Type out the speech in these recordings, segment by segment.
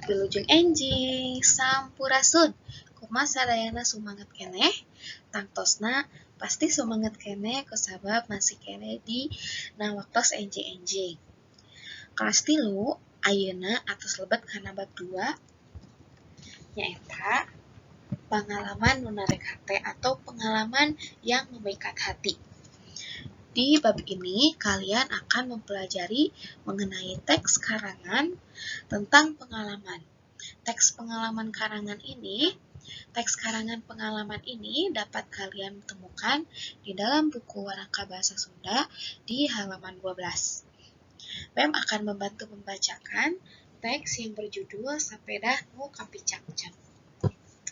Wilujeng enjing sampurasun. Kumaha sadayana sumanget keneh? Tangtosna pasti sumanget keneh kusabab masih keneh di nawaktos enjing-enjing. Kelas 3 ayeuna atos lebet kana bab 2 nyaeta pengalaman nu narek hate atau pengalaman yang memikat hati. Di bab ini kalian akan mempelajari mengenai teks karangan tentang pengalaman. Teks karangan pengalaman ini dapat kalian temukan di dalam buku Waraka Bahasa Sunda di halaman 12. Mem akan membantu membacakan teks yang berjudul Sapedah Nu Kapicangcang.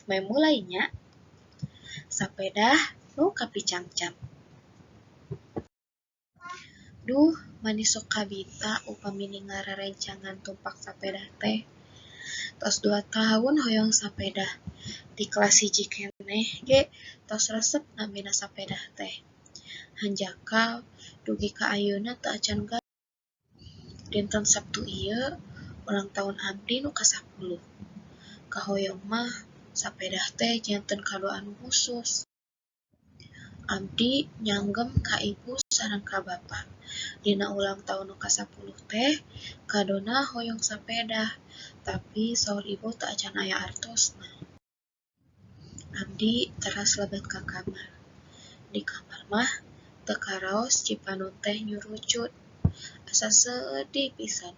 Mem mulainya. Sapedah nu kapicangcang. Duh, manis sok kabita upami ningali rerencangan tumpak sapedah teh. Tos 2 tahun hoyong sapedah. Di kelas 1 keneh ge tos resep namina sapedah teh. Hanjakal dugi ka ayeuna teu acan gawe. Dinten Sabtu ieu ulang tahun abdi nu ka-10. Kahoyong mah sapedah teh janten kado anu khusus. Abdi nyanggem ka ibu sareng ka bapa. Dina ulang tahun nu ka-10 teh kadona hoyong sapedah, tapi saur ibu teu acan aya artosna. Abdi teras lebet ka kamar. Di kamar mah teu karaos Cipanun teh nyurucut. Asa sedih pisan.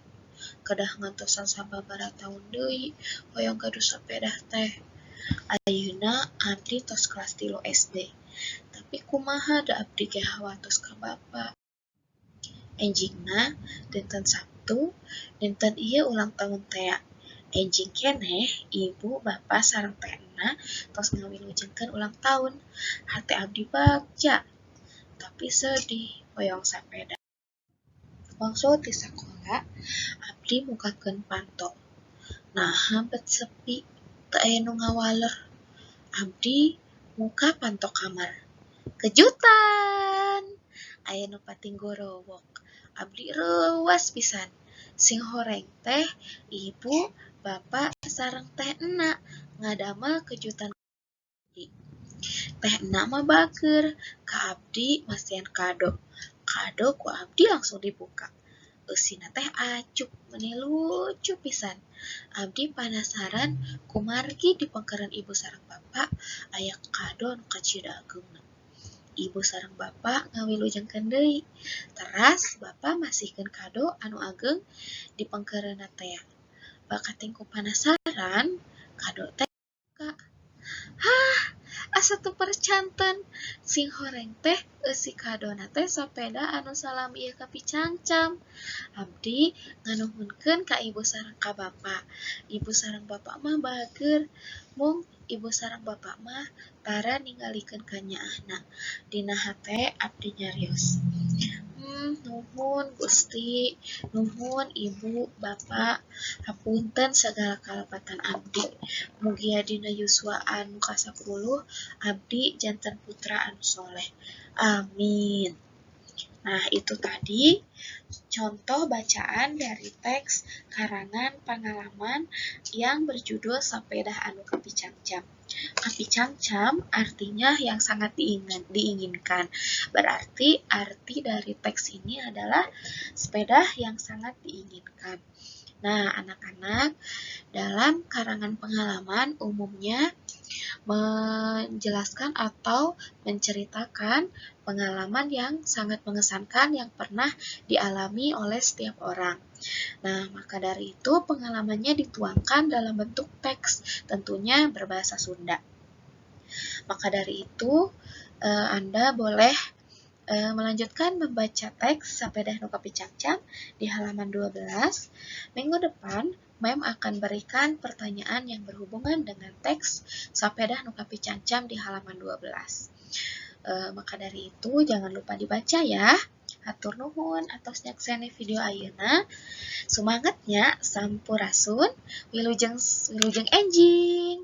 Kedah ngantosan sababaraha taun deui hoyong gaduh sapedah teh. Ayeuna abdi tos kelas 3 SD. Tapi kumaha da abdi ge hawatos ka bapa. Enjingna dinten Sabtu, dinten ieu ulang tahun tea. Enjing keneh ibu, bapa sareng tehna tos ngawilujengkeun ulang tahun. Hate abdi bagja, tapi sedih hoyong sapedah. Wangsul ti sakola, abdi mukakeun panto. Naha bet sepi, teu aya nu ngawaler. Abdi muka panto kamar. Kejutan! Aya nu pating gorowok. Abdi reuwas pisan. Sing horeng teh ibu, bapa sareng teh ena ngadamel kejutan abdi. Teh ena mah bager, ka abdi masian kado. Kado ku abdi langsung dibuka. Eusina teh acuk, meuni lucu pisan. Abdi panasaran kumargi di pangkeureun ibu sareng bapa aya kado nu kacidageungna. Ibu sareng bapa ngawilujengkeun deui. Teras bapa masihkeun kado anu ageung di pangkeureunna tea. Bakating ku panasaran, kado teh buka. Hah, asa teu percanten. Sing horeng teh eusi kadona teh sapeda anu salam ieu kapicangcam. Abdi nganuhunkeun ka ibu sareng ka bapa. Ibu sareng bapa mah bager. Mung ibu sareng bapa mah tara ningalikeun ka nyaahna. Dina hate abdi nyarios. Nuhun Gusti, nuhun ibu, bapa, hapunten sagala kalepatan abdi. Mugi dina yuswa anu ka-10 abdi janten putra anu soleh. Amin. Nah, itu tadi contoh bacaan dari teks karangan pengalaman yang berjudul Sapedah Anu Kapicangcam. Kapicangcam artinya yang sangat diinginkan. Berarti arti dari teks ini adalah sepeda yang sangat diinginkan. Nah, anak-anak, dalam karangan pengalaman umumnya menjelaskan atau menceritakan pengalaman yang sangat mengesankan yang pernah dialami oleh setiap orang. Nah, maka dari itu pengalamannya dituangkan dalam bentuk teks, tentunya berbahasa Sunda. Maka dari itu, Anda boleh melanjutkan membaca teks Sapedah Nu Kapicangcang di halaman 12. Minggu depan, Mem akan berikan pertanyaan yang berhubungan dengan teks Sapedah Nu Kapicangcam di halaman 12. Maka dari itu, jangan lupa dibaca ya. Hatur nuhun atos nyakseni video ayeuna. Sumangetnya, sampurasun, wilujeng enjing.